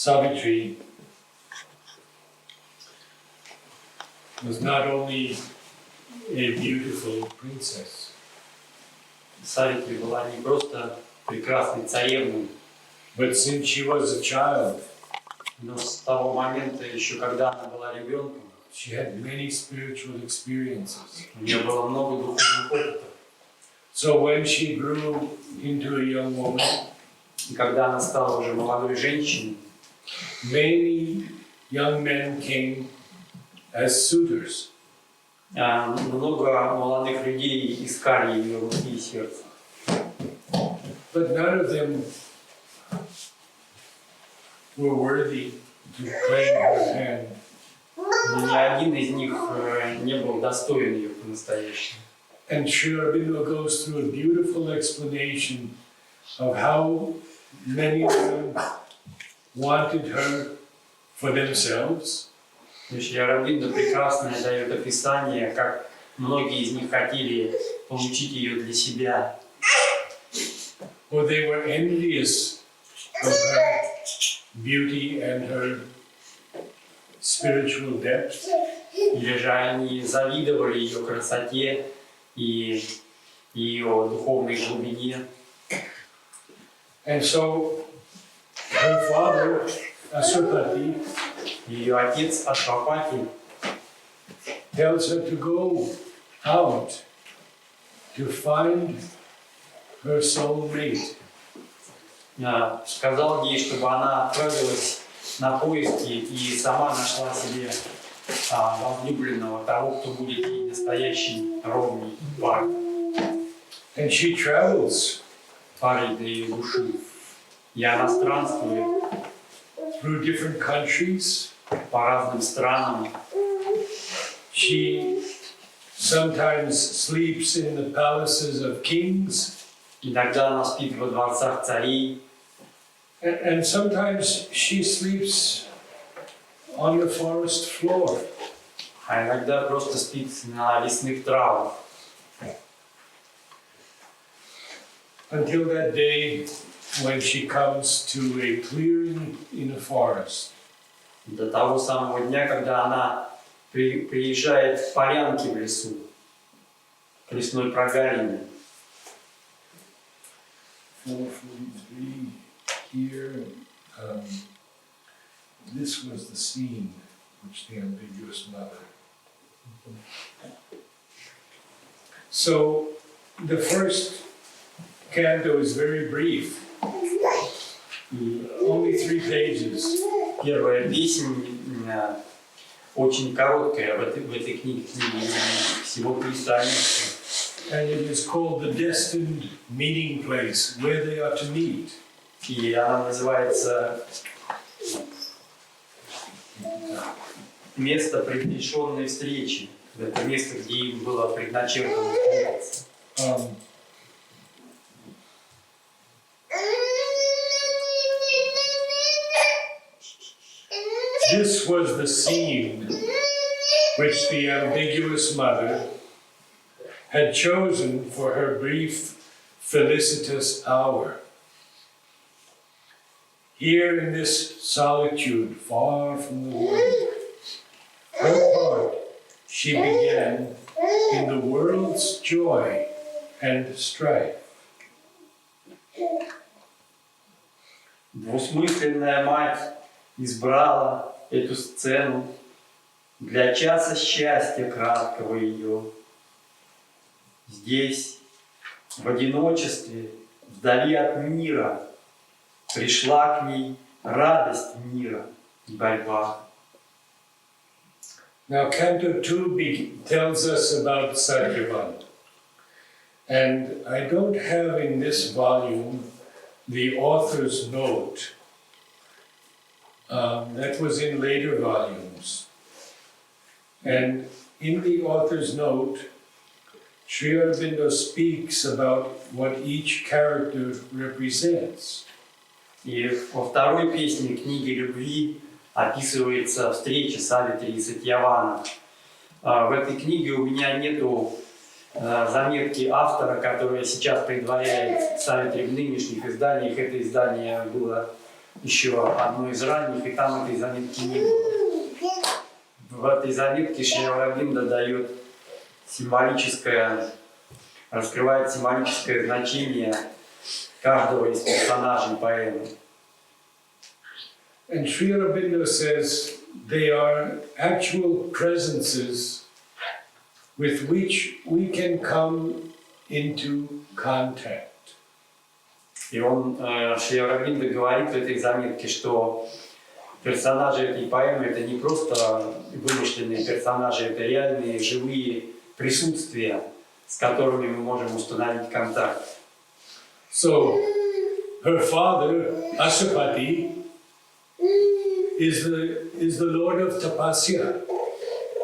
Savitri was not only a beautiful princess, Савитри была не просто прекрасной царевной, but since she was a child, но с того момента, еще когда она была ребенком, she had many spiritual experiences. у нее было много духовных опытов. So when she grew into a young woman, И когда она стала уже молодой женщиной, many young men came as suitors. много молодых людей искали ее руки и сердце. But none of them were worthy to claim her hand. Но ни один из них не был достоин ее по-настоящему. And Sri Aurobindo goes through a beautiful explanation of how many of them wanted her for themselves, Шри Aurobindo прекрасно дает описание, как многие из них хотели получить ее для себя, or they were envious of her beauty and her spiritual depth. или же они завидовали ее красоте и ее духовной глубине. And so her father, Aswapati, Ее отец Ашвапати tells her to go out to find her soulmate. сказал ей, чтобы она отправилась на поиски и сама нашла себе возлюбленного, того, кто будет ей настоящей ровней парой. And she travels Парой для ее души. И она странствует through different countries. по разным странам. She sometimes sleeps in the palaces of kings, Иногда она спит во дворцах царей, and sometimes she sleeps on the forest floor. а иногда просто спит на лесных травах. Until that day when she comes to a clearing in a forest. До того самого дня, когда она приезжает в полянки в лесу, к лесной прогалине. 443 here. This was the scene which the ambiguous mother. So the first canto is very brief, only 3 pages. Первая песня очень короткая в этой книге, всего 3 страницы. And it is called the destined meeting place, where they are to meet. И она называется «Место предрешенной встречи». Это место, где им было предначертано встретиться. This was the scene which the ambiguous mother had chosen for her brief, felicitous hour. Here in this solitude, far from the world, her part she began in the world's joy and strife. Двусмысленная мать избрала эту сцену для часа счастья краткого ее. Здесь, в одиночестве, вдали от мира, пришла к ней радость мира и борьба. Now, Canto 2 tells us about Satьяван. And I don't have in this volume the author's note. That was in later volumes. And in the author's note, Sri Aurobindo speaks about what each character represents. И во второй песне «Книги любви» описывается встреча Савитри и Сатьявана. В этой книге у меня нету заметки автора, которая сейчас предваряет Савитри в нынешних изданиях. Это издание было еще одной из ранних, и там этой заметки не было. В этой заметке Шри Ауробинда дает раскрывает символическое значение каждого из персонажей поэмы. And Sri Aurobindo says they are actual presences with which we can come into contact. И он, Шри Ауробинда, говорит в этой заметке, что персонажи этой поэмы — это не просто вымышленные персонажи, это реальные, живые присутствия, с которыми мы можем установить контакт. So, her father, Ashapati, is the Lord of Tapasya.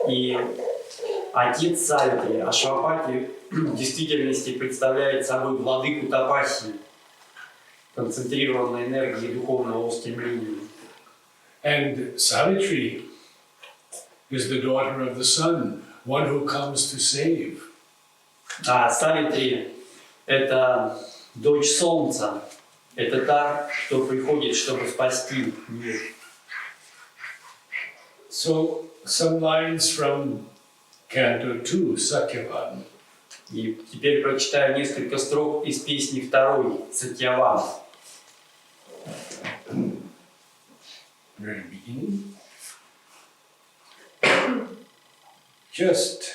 И отец Савитри, Ашвапати, в действительности представляет собой владыку Тапасии, концентрированной энергии духовного устремления. And Savitri is the daughter of the sun, one who comes to save. А Савитри — это дочь солнца, это та, кто приходит, чтобы спасти мир. So, some lines from Canto 2, Satьяван. И теперь прочитаю несколько строк из песни II, Сатьяван. Very beginning. Just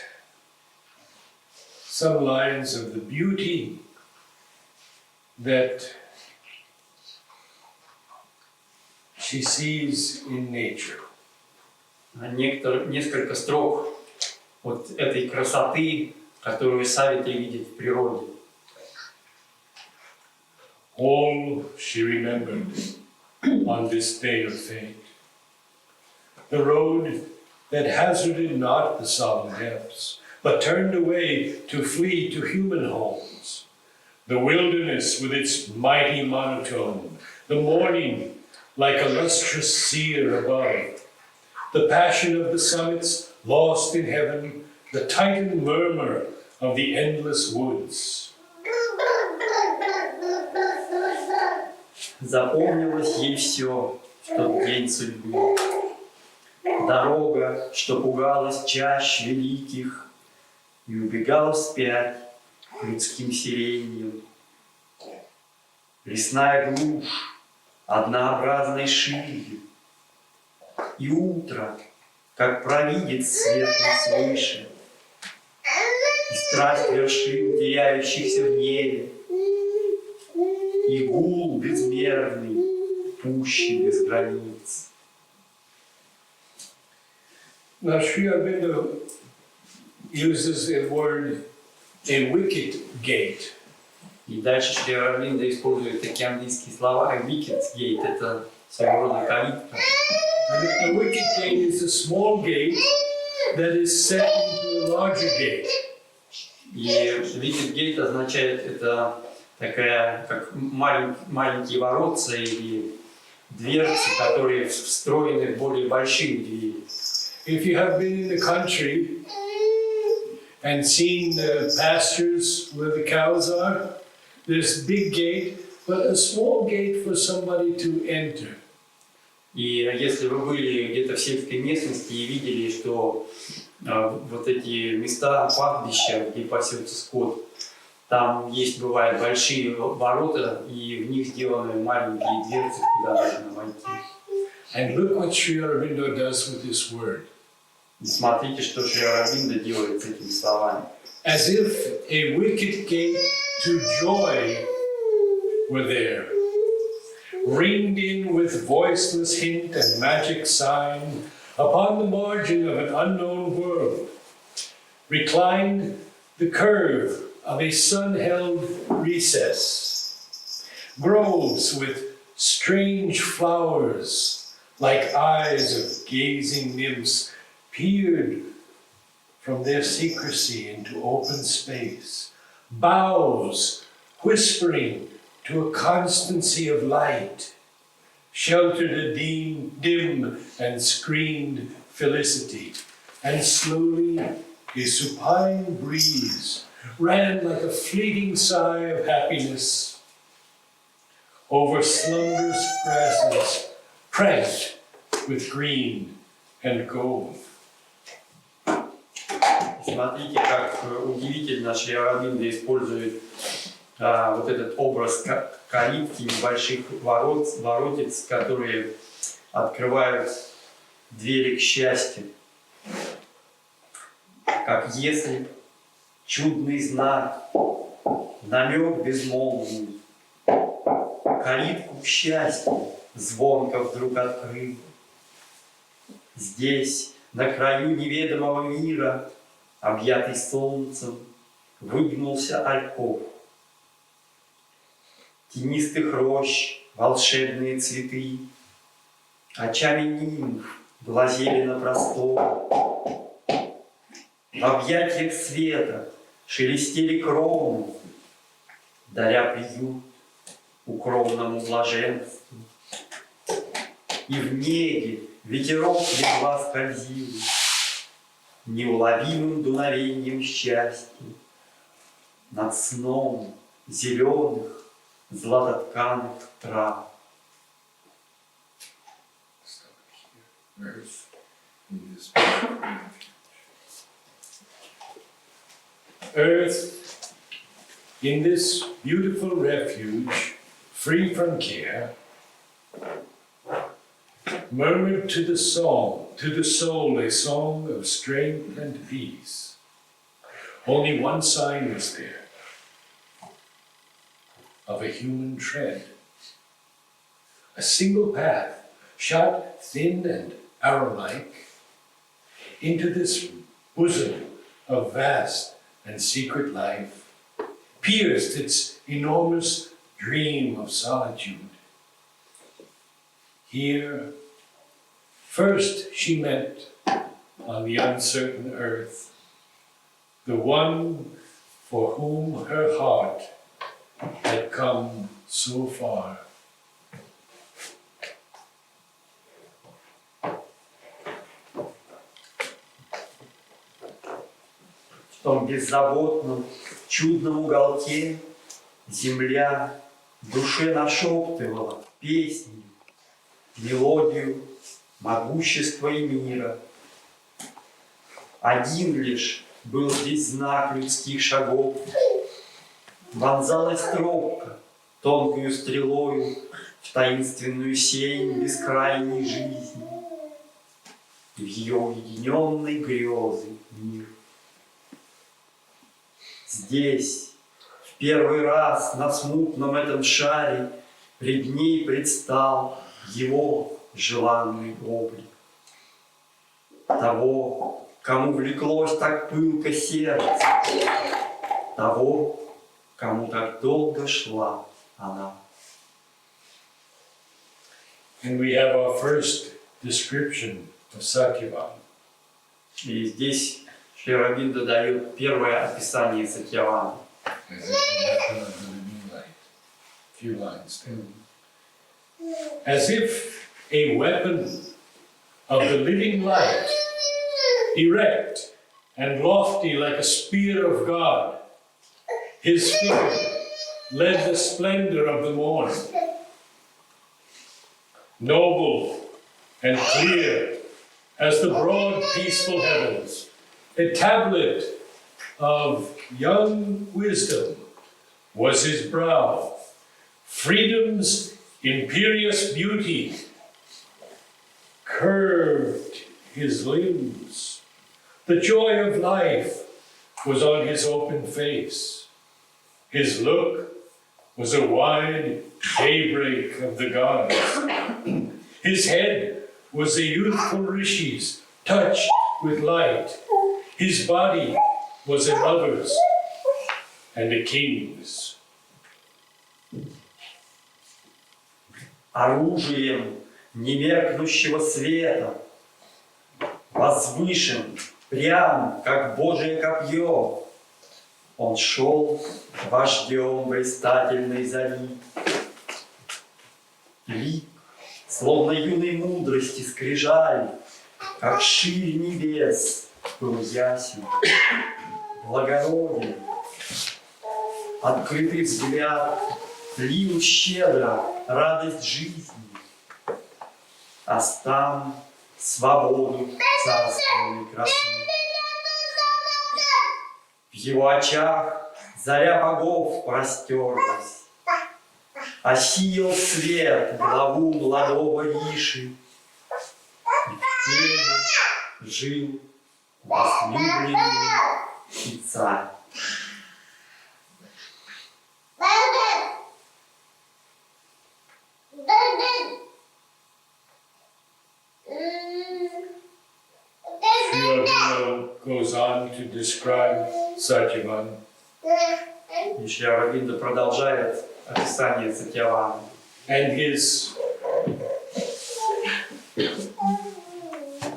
some lines of the beauty that she sees in nature. Несколько строк вот этой красоты, которую Савитри видит в природе. All she remembered on this day of fate. The road that hazarded not the solemn depths, but turned away to flee to human homes. The wilderness with its mighty monotone, the morning like a lustrous seer above, the passion of the summits lost in heaven, the titan murmur of the endless woods. Запомнилось ей все в тот день судьбы. Дорога, что пугалась чащ великих и убегала вспять людским сиреньем. Лесная глушь однообразной ширью, и утро, как провидец светлый свыше, и страсть вершин, теряющихся в небе, и гул безмерный, пущий без границ. Now, Sri Aurobindo uses the word a wicket gate. И дальше Шри Ауробинда использует такие английские слова. A wicket gate — это своего рода калитка. A wicket gate is a small gate that is set into a larger gate. И wicket gate означает, это такая, как маленькие воротца или дверцы, которые встроены в более большие двери. If you have been in the country and seen the pastures where the cows are, there's a big gate, but a small gate for somebody to enter. И если вы были где-то в сельской местности и видели, что вот эти места, пастбища, где пасется скот, там есть, бывают большие ворота, и в них сделаны маленькие дверцы, куда можно войти. And look what Sri Aurobindo does with this word. И смотрите, что Шри Ауробинда делает с этими словами. As if a wicket gate to joy were there, ringed in with voiceless hint and magic sign, upon the margin of an unknown world, reclined the curve of a sun-held recess. Groves with strange flowers, like eyes of gazing nymphs, peered from their secrecy into open space. Boughs whispering to a constancy of light, sheltered a dim and screened felicity, and slowly a supine breeze ran like a fleeting sigh of happiness over slumberous grasses, pranked with green and gold. Смотрите, как удивительно Шри Аурабинда использует вот этот образ калитки, небольших воротец, которые открывают двери к счастью. Как если чудный знак, намек безмолвный, калитку к счастью звонко вдруг открыл. Здесь, на краю неведомого мира, объятый солнцем, выгнулся альков. Тенистых рощ волшебные цветы очами нимф глазели на простор. В объятиях света шелестели кроны, даря приют укромному блаженству. И в неге ветерок едва скользил неуловимым дуновением счастья над сном зеленых златотканых трав. Earth, in this beautiful refuge, free from care, murmured to the soul a song of strength and peace. Only one sign was there, of a human tread. A single path, shot thin and arrow-like, into this bosom of vast and secret life, pierced its enormous dream of solitude. Here, first she met on the uncertain earth the one for whom her heart had come so far. В том беззаботном, чудном уголке земля в душе нашептывала песни, мелодию могущества и мира. Один лишь был здесь знак людских шагов. Вонзалась тропка тонкою стрелою в таинственную сень бескрайней жизни. В ее уединенной грезы мир. Здесь, в первый раз на смутном этом шаре, пред ней предстал его желанный облик. Того, кому влеклось так пылко сердце, того, кому так долго шла она. And we have our first description of Satьяван. И здесь Шри Аурабинда дает первое описание Сатьявана. As if a weapon of the living light, erect and lofty like a spear of God, his figure led the splendor of the morn. Noble and clear as the broad peaceful heavens, a tablet of young wisdom was his brow, freedom's imperious beauty curved his limbs. The joy of life was on his open face. His look was a wide daybreak of the gods. His head was a youthful rishi's, touched with light. His body was a lover's and a king's. Оружием немеркнущего света, возвышен, прям, как Божие копье, он шел вождем блистательной зари. Лик, словно юной мудрости скрижаль, как ширь небес, был ясен, благороден, открытый взгляд, лил щедро радость жизни, оставь свободу царственной красы. В его очах заря богов простерлась, осиял свет главу молодого Риши, и в теле жил возлюбленный и царь. Goes on to describe Satьяван. И Шри Ауробинда продолжает описание Сатьявана. And his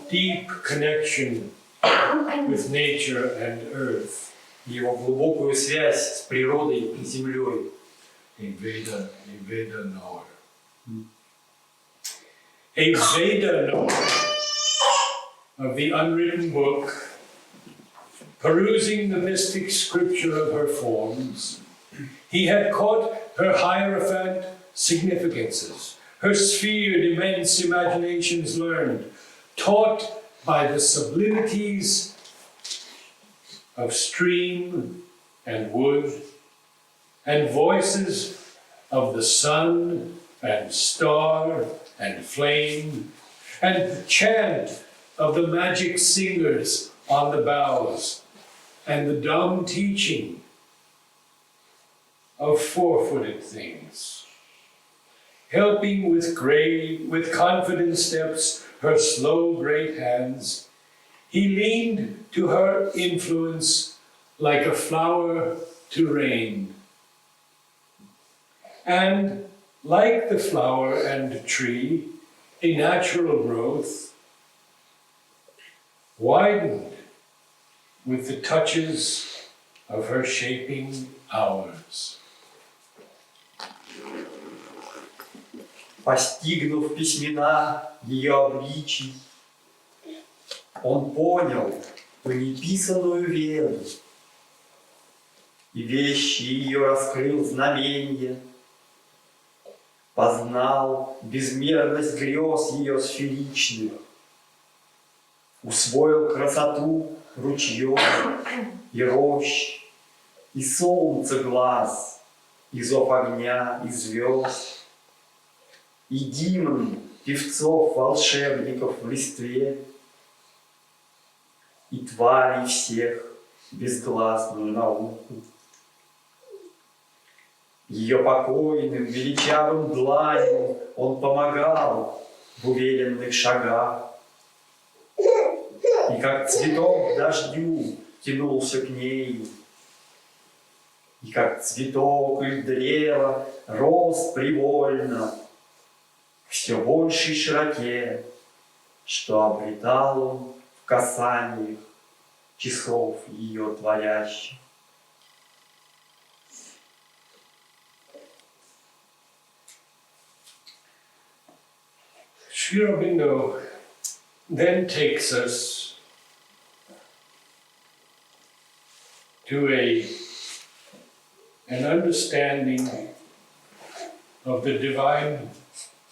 deep connection with nature and earth. Его глубокую связь с природой и землей. A Veda knower. A Veda knower of the unwritten book, perusing the mystic scripture of her forms, he had caught her hierophant significances, her sphered immense imaginations learned, taught by the sublimities of stream and wood, and voices of the sun and star and flame, and the chant of the magic singers on the boughs, and the dumb teaching of four-footed things, helping with confident steps her slow great hands, he leaned to her influence like a flower to rain. And like the flower and tree, a natural growth, widened with the touches of her shaping hours. Постигнув письмена ее обличий, он понял ту неписанную веру, и вещи ее раскрыл знаменья, познал безмерность грез ее сферичных, усвоил красоту ручьев и рощ, и солнца глаз, и зов огня, и звезд, и гимн певцов-волшебников в листве, и тварей всех безгласную науку. Ее покойным величавым дланью он помогал в уверенных шагах, и как цветок к дождю тянулся к ней, и как цветок или древо рос привольно к все большей широте, что обретал он в касаниях часов ее творящих. Sri Aurobindo then takes us to an understanding of the divine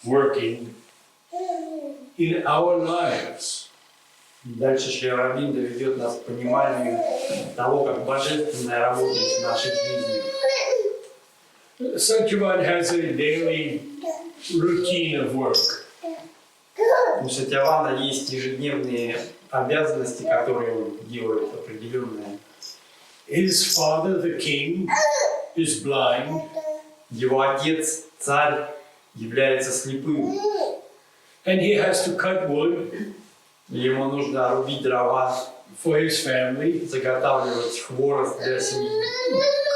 working in our lives. Дальше Шри Ауробинда ведет нас к пониманию того, как божественное работает в нашей жизни. Satьяван has a daily routine of work. У Сатьявана есть ежедневные обязанности, которые он делает определенные. His father, the king, is blind. Его отец, царь, является слепым. And he has to cut wood Ему нужно рубить дрова, for his family, заготавливать хворост для семьи,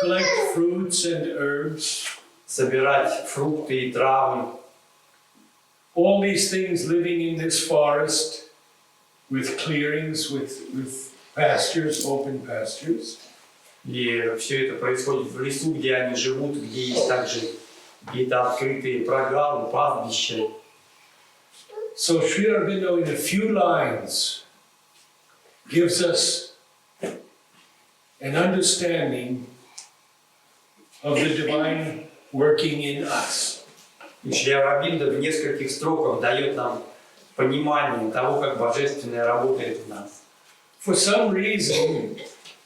collect fruits and herbs. собирать фрукты и травы. All these things living in this forest with clearings, with pastures, open pastures. И все это происходит в лесу, где они живут, где есть также какие-то открытые прогалы, пастбища. So Sri Aurobindo in a few lines gives us an understanding of the divine working in us. И Шри Ауробиндо в нескольких строках дает нам понимание того, как Божественное работает в нас. For some reason,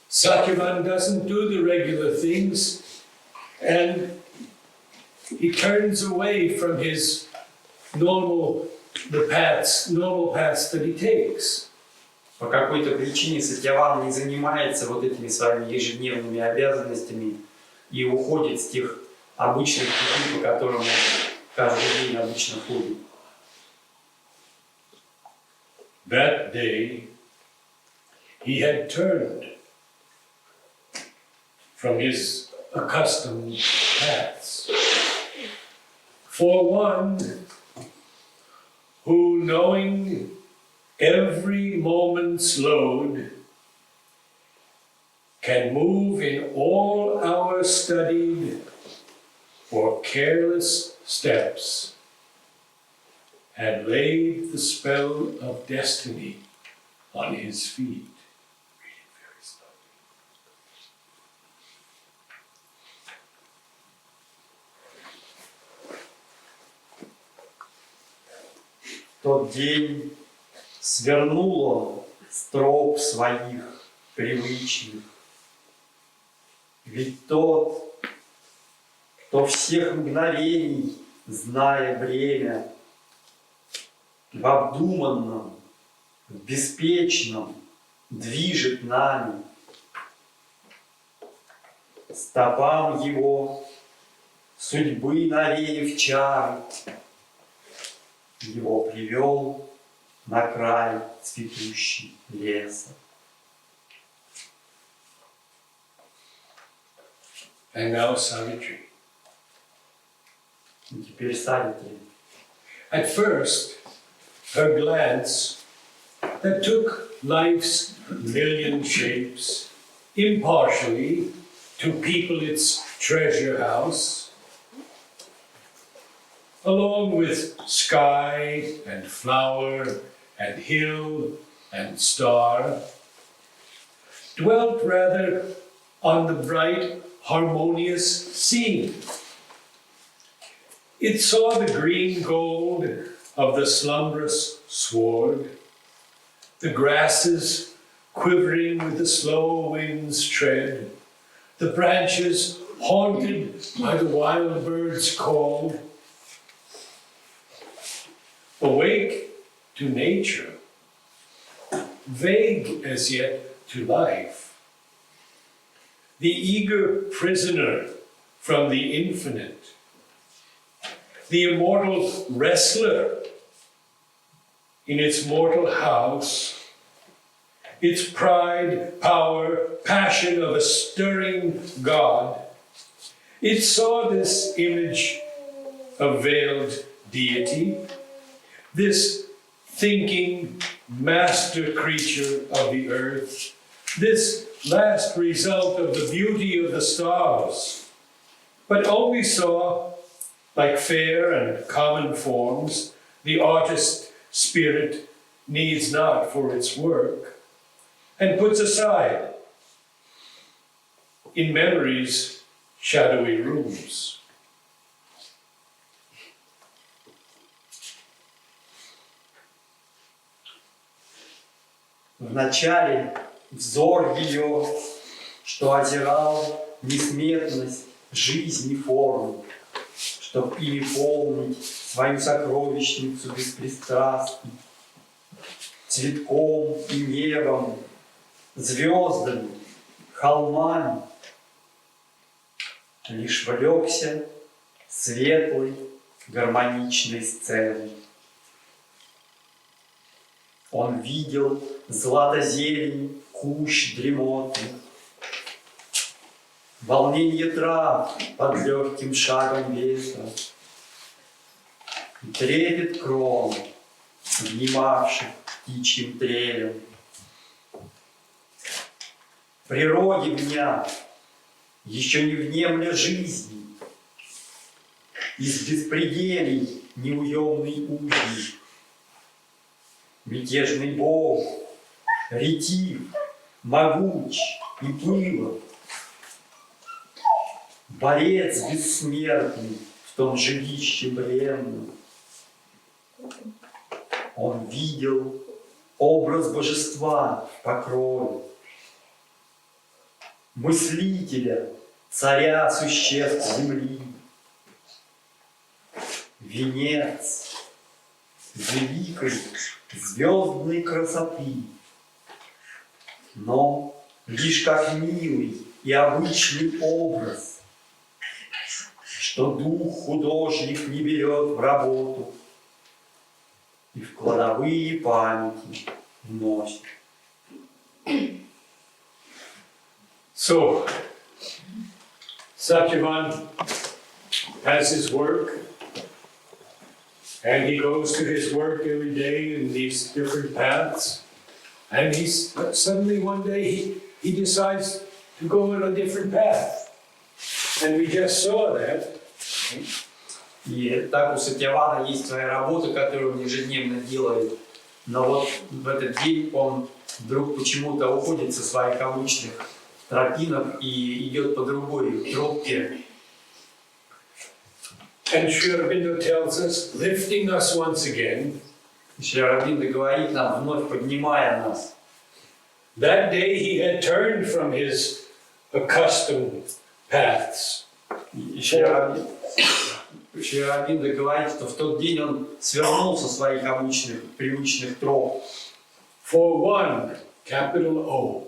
Satьяван doesn't do the regular things, and he turns away from his normal paths that he takes. По какой-то причине Сатьяван не занимается вот этими своими ежедневными обязанностями и уходит с тех обычных путей, по которым он каждый день обычно ходит. That day, he had turned from his accustomed paths. For one who, knowing every moment's load, can move in all our studied or careless steps, had laid the spell of destiny on his feet. Read it very slowly. В тот день свернул он с троп своих привычных. Ведь тот, кто всех мгновений, зная время, в обдуманном, в беспечном движет нами, стопам его судьбы навеяв чары, его привел на край цветущий леса. And now Savitri. И теперь Савитри. At first, her glance that took life's million shapes impartially to people its treasure house, along with sky and flower and hill and star, dwelt rather on the bright, harmonious scene. It saw the green gold of the slumbrous sward, the grasses quivering with the slow wind's tread, the branches haunted by the wild bird's call. Awake to nature, vague as yet to life, the eager prisoner from the infinite, the immortal wrestler in its mortal house, its pride, power, passion of a stirring God, it saw this image of veiled deity, this thinking master creature of the earth, this last result of the beauty of the stars, but only saw, like fair and common forms, the artist spirit needs not for its work, and puts aside in memory's shadowy rooms. Вначале взор ее, что озирал несметность жизни форм, чтоб ими полнить свою сокровищницу беспристрастно, цветком и небом, звездами, холмами, лишь влекся светлой гармоничной сценой. Он видел злато-зелень кущ дремотных, волнение трав под легким шагом ветра, трепет крон, внимавших птичьим трелем. В природе вняв, еще не внемля жизни, из беспределий неуемный узник, мятежный бог, ретив, могуч и пылок, борец бессмертный в том жилище бренном. Он видел образ божества в покрове, мыслителя, царя существ земли, венец великой звездной красоты, но лишь как милый и обычный образ, что дух художник не берет в работу и в кладовые памяти вносит. So, Satьяван has his work, and he goes to his work every day in these different paths, and he's suddenly one day he decides to go on a different path, and we just saw that. И так у Сатьявана есть своя работа, которую он ежедневно делает, но вот в этот день он вдруг почему-то уходит со своих обычных тропинок и идет по другой тропке. And Sri Aurobindo tells us, lifting us once again, Шри Ауробиндо говорит нам, вновь поднимая нас. that day he had turned from his accustomed paths. И Шри Ауробиндо говорит, что в тот день он свернул со своих обычных, привычных троп. For one, capital O,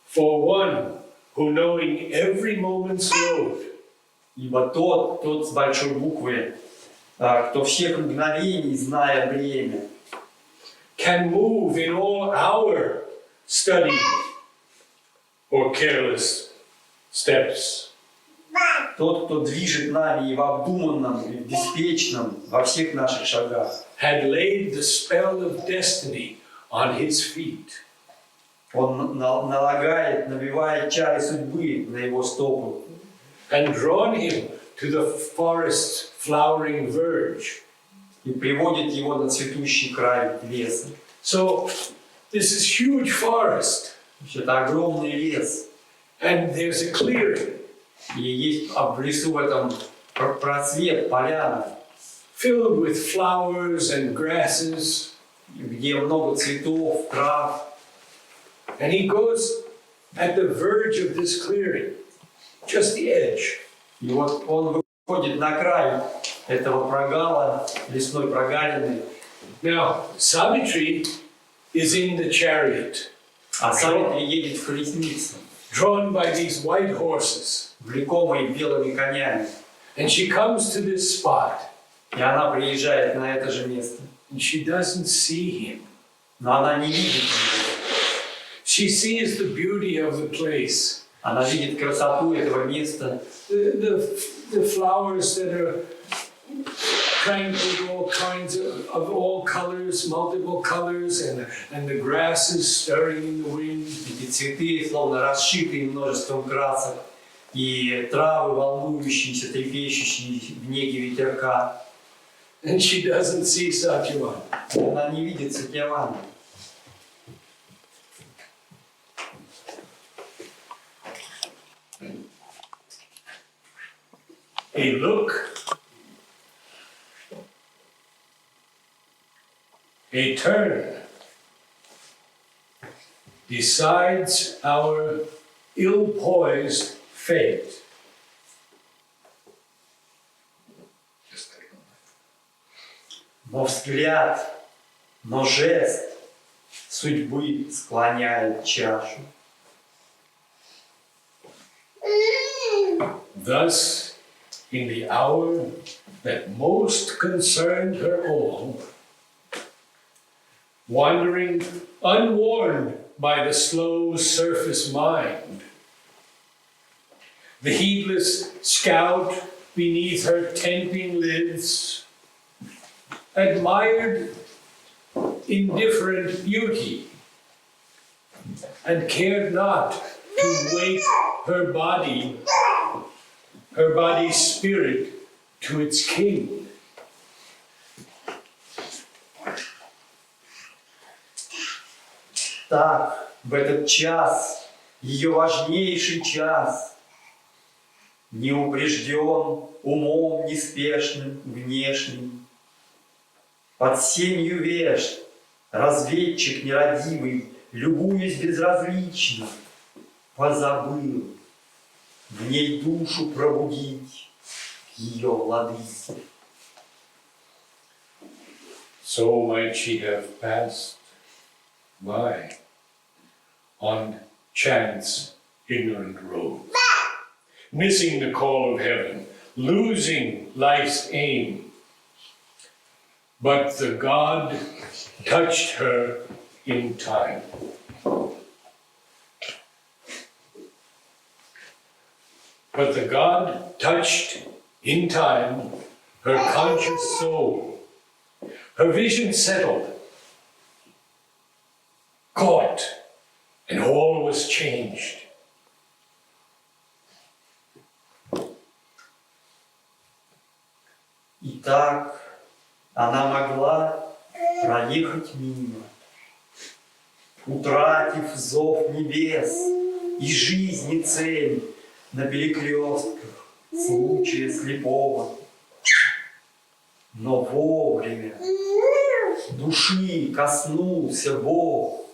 for one who knowing every moment's load, Ибо тот с большой буквы, кто всех мгновений, зная время, can move in all our study or careless steps. тот, кто движет нами и в обдуманном, и в беспечном, во всех наших шагах, had laid the spell of destiny on his feet. он налагает, набивает чары судьбы на его стопы. And drawn him to the forest's flowering verge. И приводит его на цветущий край леса. So, this is huge forest. Это огромный лес. And there's a clearing. И есть в лесу в этом просвет, поляна, Filled with flowers and grasses. где много цветов, трав. And he goes at the verge of this clearing. Just the edge. И вот он выходит на край этого прогала, лесной прогалины. Now, Savitri is in the chariot, А Савитри едет в колеснице, drawn by these white horses. влекомой белыми конями. And she comes to this spot, И она приезжает на это же место. and she doesn't see him. Но она не видит его. She sees the beauty of the place. Она видит красоту этого места. The flowers that are cranked with all kinds of all colors, multiple colors, and the grasses stirring in the wind. Эти цветы, словно расшитые множеством красок, и травы, волнующиеся, трепещущие в неге ветерка. And she doesn't see Satьяван. Она не видит Сатьявана. A look, a turn, decides our ill-poised fate. Но взгляд, но жест судьбы склоняет чашу. Thus, in the hour that most concerned her all, wandering unwarned by the slow surface mind, the heedless scout beneath her tempting lids admired indifferent beauty and cared not to wake her body's spirit to its king. Так, в этот час, ее важнейший час, не упрежден умом неспешным, внешним. Под сенью вешт разведчик нерадивый, любуясь безразлично, позабыл в ней душу пробудить ее владыки. So might she have passed by on chance ignorant roads, missing the call of heaven, losing life's aim. But the God touched her in time. But the God touched in time her conscious soul. Her vision settled, caught, and all was changed. И так она могла проехать мимо, утратив зов небес и жизни цель на перекрестках случая слепого. Но вовремя души коснулся Бог.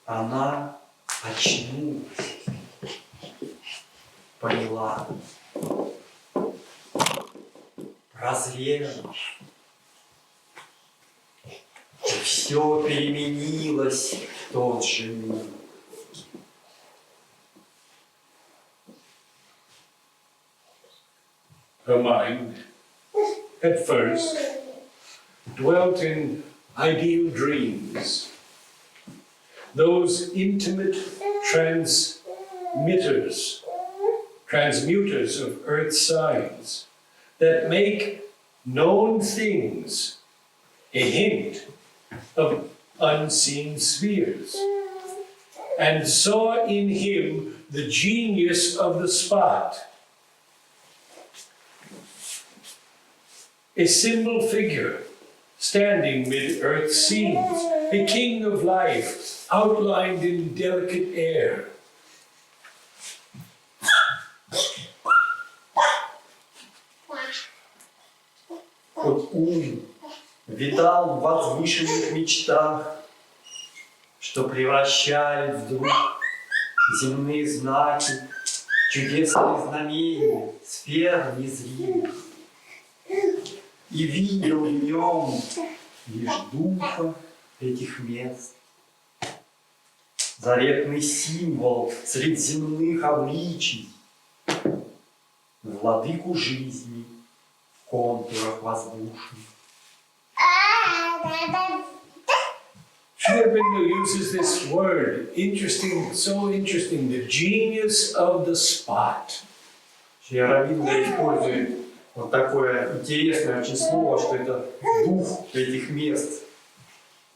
Она очнулась, поняла, прозрела. Все переменилось в тот же миг. Her mind, at first, dwelt in ideal dreams, those intimate transmuters of earth's signs that make known things a hint of unseen spheres, and saw in him the genius of the spot, a symbol figure standing mid earth's scenes, a king of life outlined in delicate air. Хоть ум витал в возвышенных мечтах, что превращали вдруг земные знаки, чудесные знамения сфер незримых, и видел в нем лишь духа этих мест, заветный символ среди земных обличий, владыку жизни в контурах воздушных. Sri Aurobindo uses this word, interesting, so interesting, the genius of the spot. Шри Ауробиндо использует вот такое интересное очень слово, что это дух этих мест.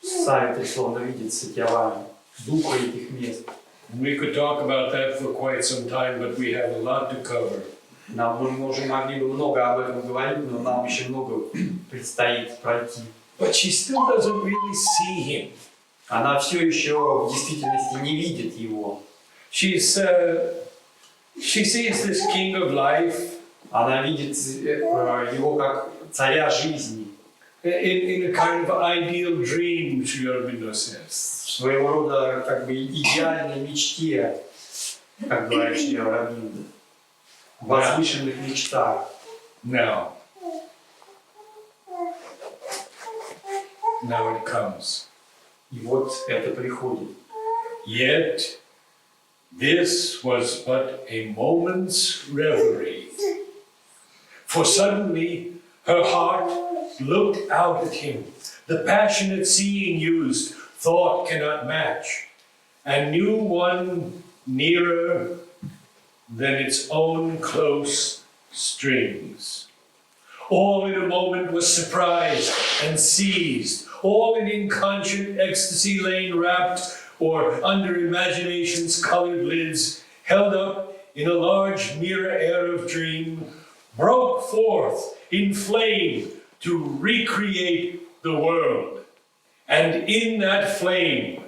Савитри словно видит Сатьяване, духа этих мест. We could talk about that for quite some time, but we have a lot to cover. Мы уже могли бы много об этом говорить, но нам еще много предстоит пройти. But she still doesn't really see him. Она все еще в действительности не видит его. She sees this king of life. Она видит его как царя жизни. In a kind of ideal dream, Sri Aurobindo says. Своего рода как бы идеальной мечте, как говорит Шри Ауробиндо, в возвышенных мечтах. Now it comes. И вот это приходит. Yet this was but a moment's reverie. For suddenly her heart looked out at him. The passionate seeing used, thought cannot match, and knew one nearer than its own close strings. All in a moment was surprised and seized. All in inconscient ecstasy lay enwrapped, or under imagination's colored lids, held up in a large mirror air of dream, broke forth in flame to recreate the world. And in that flame,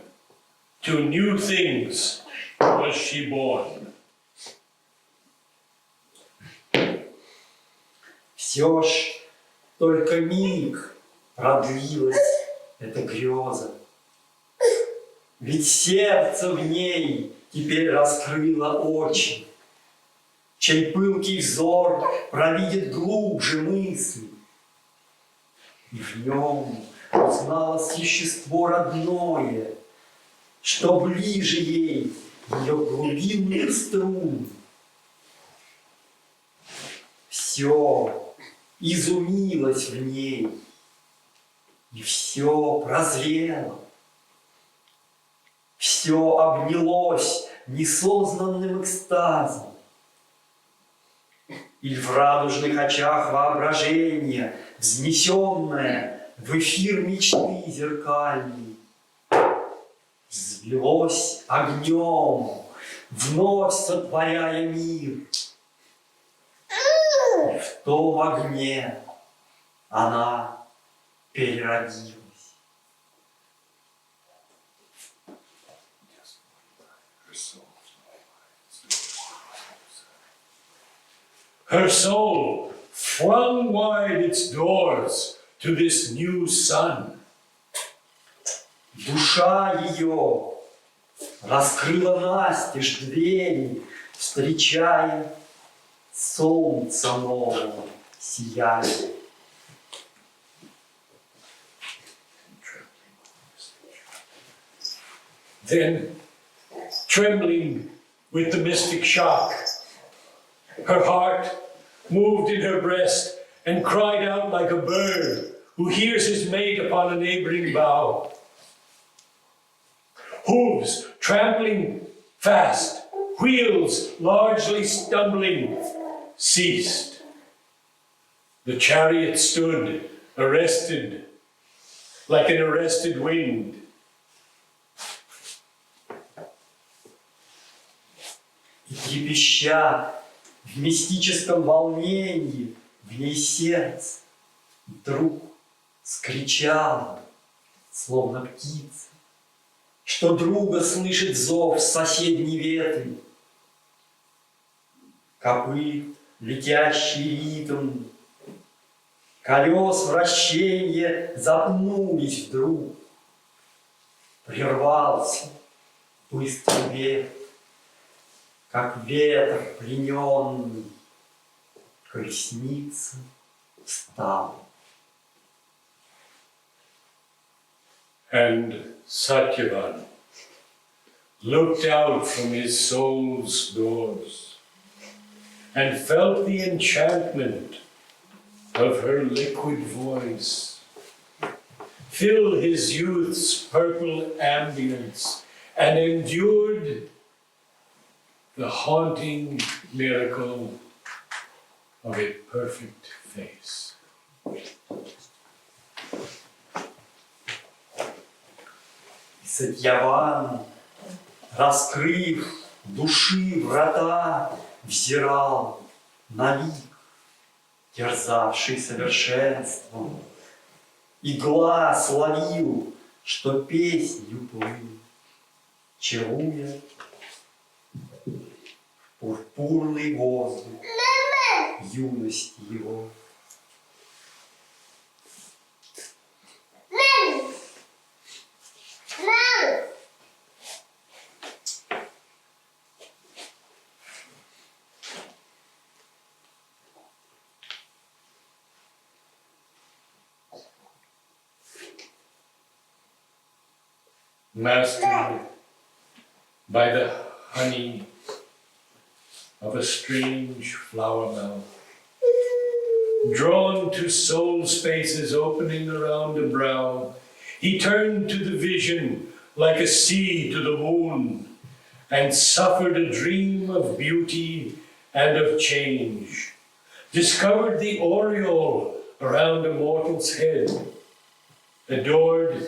to new things was she born. Все ж только миг продлилась эта греза. Ведь сердце в ней теперь раскрыло очи, чей пылкий взор провидит глубже мысли. И в нем узнало существо родное, что ближе ей ее глубинных струн. Все изумилось в ней, и все прозрело, все обнялось несознанным экстазом. И в радужных очах воображения, взнесенное в эфир мечты зеркальной, взвелось огнем, вновь сотворяя мир. И в том огне она переродилась. Her soul flung wide its doors to this new sun. Душа ее раскрыла настежь двери, встречая солнце нового сияния. Then, trembling with the mystic shock, her heart moved in her breast and cried out like a bird who hears his mate upon a neighboring bough. Hooves trampling fast, wheels largely stumbling, ceased. The chariot stood, arrested, like an arrested wind. И трепеща в мистическом волнении в ней сердце вдруг скричало, словно птица, что друга слышит зов соседней ветви. Копыт, летящий ритм, колес вращения запнулись вдруг. Прервался быстрый бег, как ветер плененный, колесница встала. And Satьяван looked out from his soul's doors and felt the enchantment of her liquid voice fill his youth's purple ambience and endured the haunting miracle of a perfect face. Сатьяван, раскрыв души врата, взирал на лик, терзавший совершенством, и глаз ловил, что песнью плыл, чаруя пурпурный воздух юности его. Mastered by the honey of a strange flower mouth, drawn to soul spaces opening around a brow, he turned to the vision like a sea to the moon, and suffered a dream of beauty and of change, discovered the aureole around a mortal's head, adored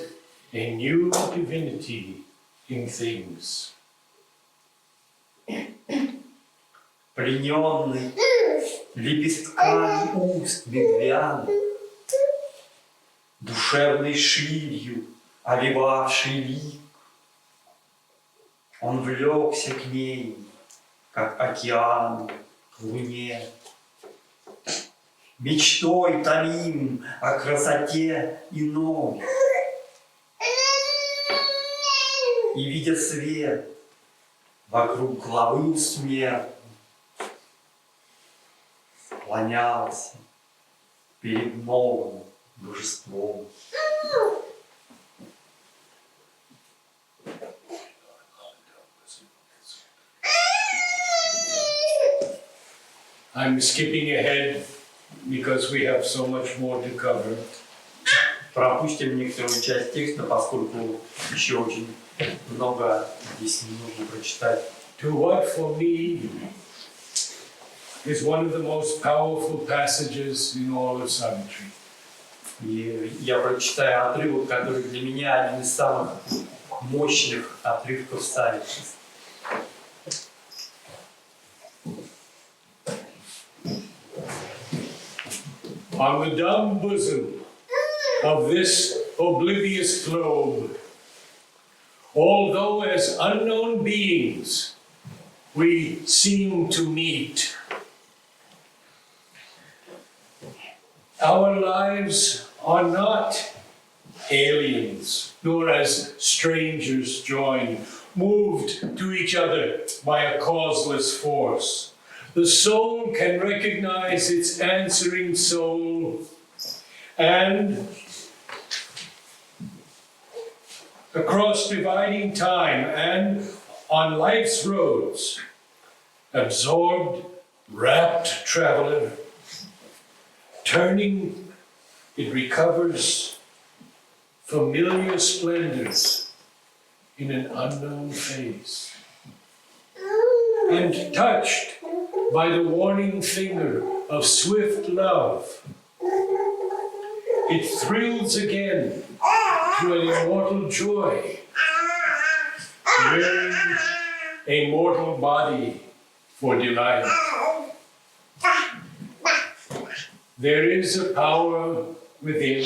a new divinity in things. Плененный лепестками уст медвяных, душевной ширью овевавший лик, он влекся к ней, как океан к луне, мечтой томим о красоте иной. И, видя свет вокруг главы смертной, склонялся перед новым божеством. I'm skipping ahead because we have so much more to cover. Пропустим некоторую часть текста, поскольку еще очень много здесь не нужно прочитать. To what for me is one of the most powerful passages in all of Savitri. И я прочитаю отрывок, который для меня один из самых мощных отрывков Савитри. On the dumb bosom of this oblivious globe, although as unknown beings we seem to meet, our lives are not aliens, nor as strangers joined, moved to each other by a causeless force. The soul can recognize its answering soul, and across dividing time and on life's roads, absorbed, rapt traveler, turning, it recovers familiar splendors in an unknown phase. And touched by the warning finger of swift love, it thrills again to an immortal joy, wearing a mortal body for delight. There is a power within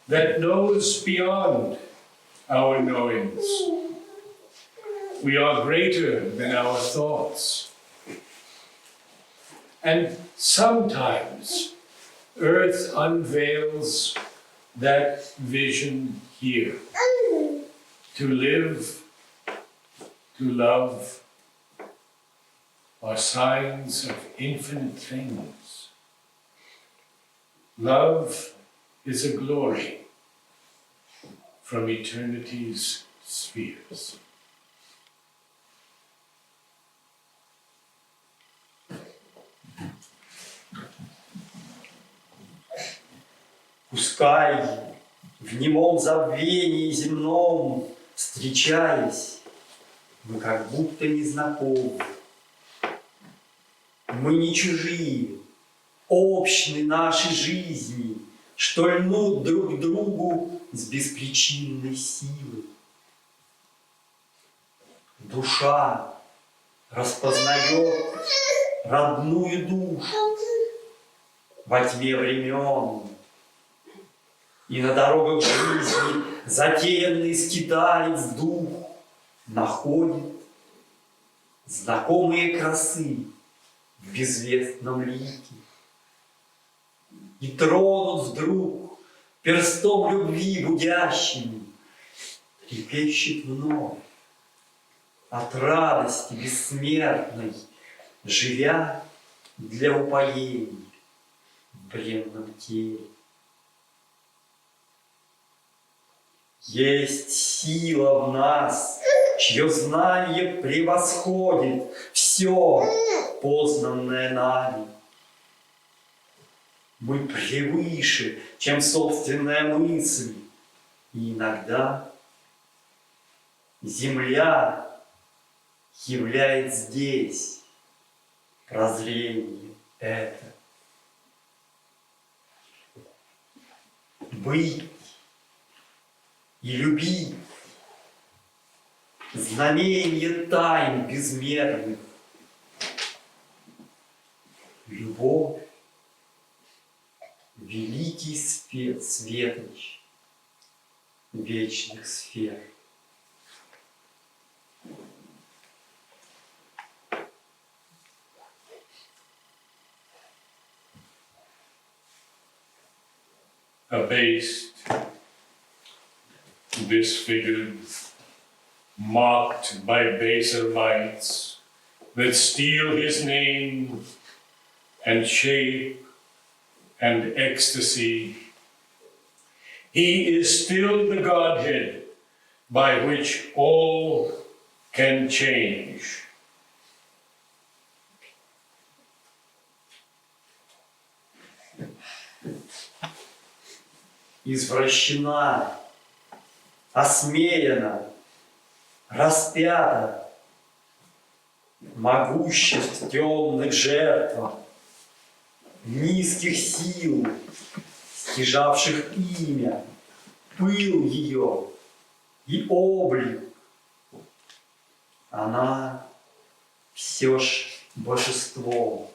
that knows beyond our knowings. We are greater than our thoughts. And sometimes earth unveils that vision here. To live, to love, are signs of infinite things. Love is a glory from eternity's spheres. Пускай в немом забвении земном, встречаясь, мы как будто не знакомы. Мы не чужие, общны нашей жизни, что льнут друг к другу с беспричинной силой. Душа распознает родную душу во тьме времен. И на дорогах жизни затерянный скиталец дух находит знакомые красы в безвестном лике. И тронут вдруг перстом любви будящим, трепещет вновь от радости бессмертной, живя для упоения в бренном теле. Есть сила в нас, чье знание превосходит все познанное нами. Мы превыше, чем собственная мысль, и иногда земля являет здесь прозрение это. Быть и любить знамение тайн безмерных. Любовь — великий светоч вечных сфер. abased, disfigured, mocked by baser mites that steal his name and shape and ecstasy, he is still the Godhead by which all can change. Извращена, осмеяна, распята, могуществ темных жертвах, низких сил, стяжавших имя, пыл ее и облик. Она все ж божество,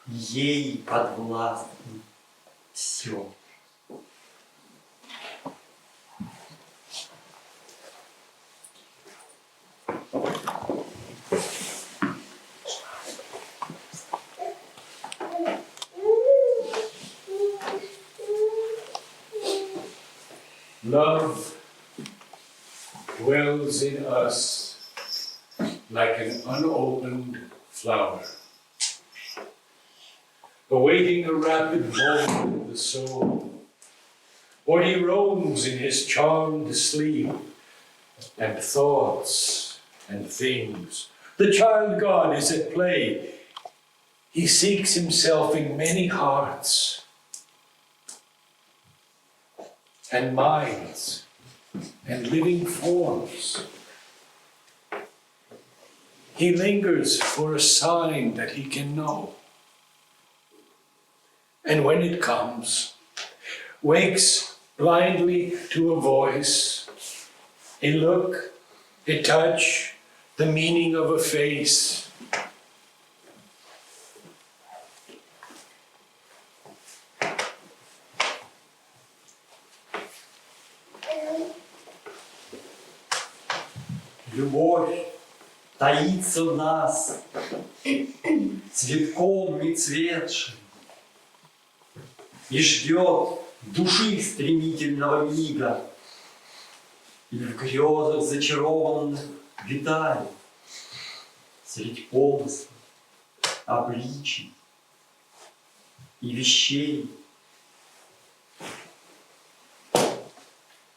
ей подвластно все. Love dwells in us like an unopened flower, awaiting the rapid movement of the soul, or he roams in his charmed sleep, and thoughts and things. The child God is at play. He seeks himself in many hearts and minds and living forms. He lingers for a sign that he can know. And when it comes, wakes blindly to a voice, a look, a touch, the meaning of a face. Любовь таится в нас, цветком не цветшим, и ждет души стремительного мига, и в грезах зачарованных витает средь помыслов, обличий и вещей.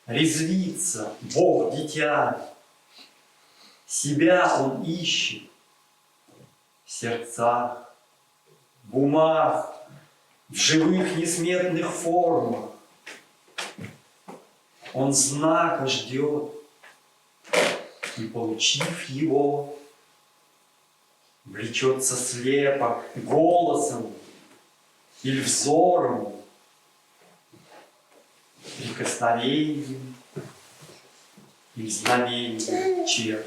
Резвится Бог-дитя, себя он ищет в сердцах, в умах, в живых несметных формах. Он знака ждет, и, получив его, влечется слепо голосом или взором, прикосновением или знамением черт.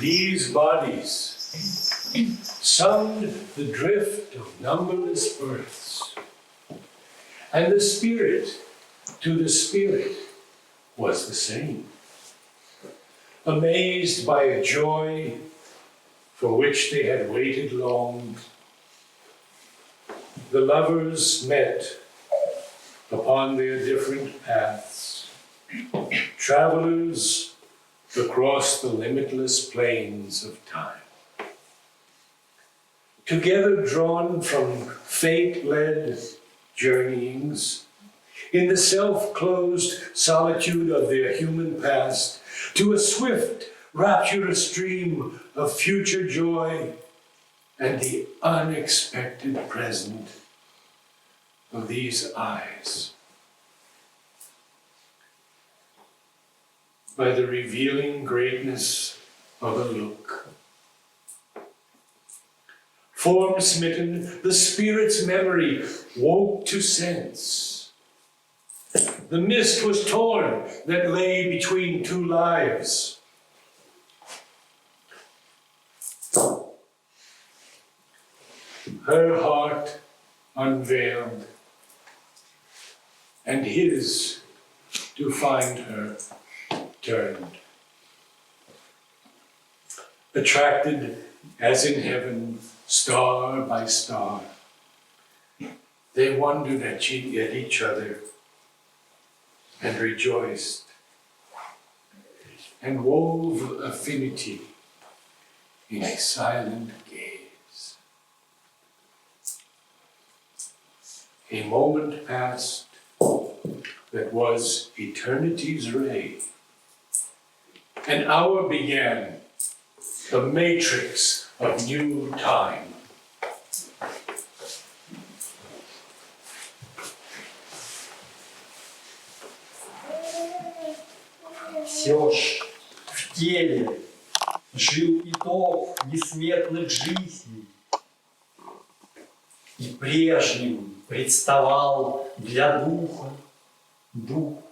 These bodies summed the drift of numberless births, and the spirit to the spirit was the same. Amazed by a joy for which they had waited long, the lovers met upon their different paths, travelers across the limitless plains of time. Together drawn from fate-led journeyings, in the self-closed solitude of their human past, to a swift, rapturous dream of future joy and the unexpected present of these eyes. By the revealing greatness of a look. Form smitten, the spirit's memory woke to sense. The mist was torn that lay between two lives. Her heart unveiled, and his to find her turned. Attracted as in heaven, star by star, they wondered at each other and rejoiced and wove affinity in a silent gaze. A moment passed that was eternity's ray. An hour began, the matrix of new time. Все ж в теле жил итог несметных жизней, и прежним представал для духа дух.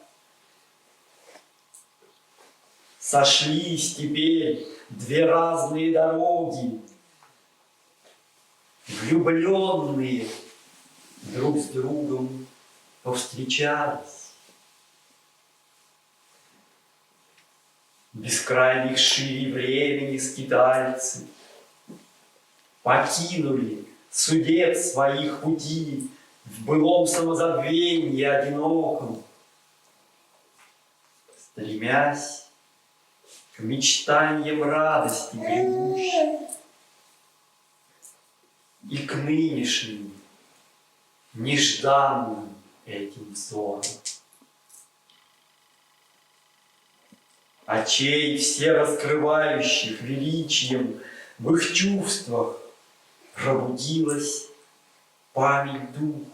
Сошлись теперь две разные дороги, влюбленные друг с другом повстречались. Бескрайних шире времени скитальцы покинули судеб своих пути в былом самозабвении одиноком, стремясь к мечтаниям радости грядущей и к нынешним нежданным этим взором. Очей все раскрывающих величием в их чувствах пробудилась память духу.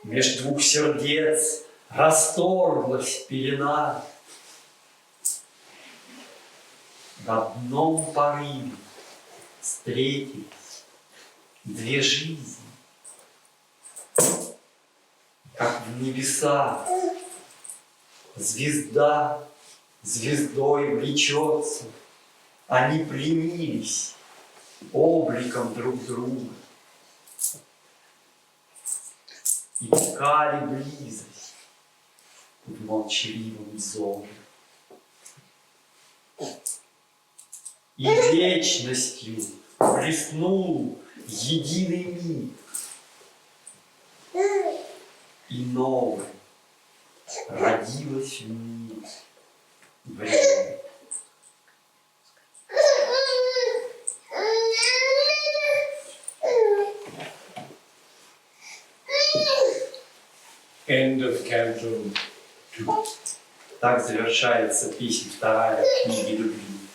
Меж двух сердец расторглась пелена. В одном порыве встретились две жизни, как в небесах. Звезда звездой влечется, они пленились обликом друг друга, искали близость в молчаливом взоре. И вечностью блеснул единый миг, и новое родилось в мире время. End of Canto 2. Так завершается песня вторая книги любви.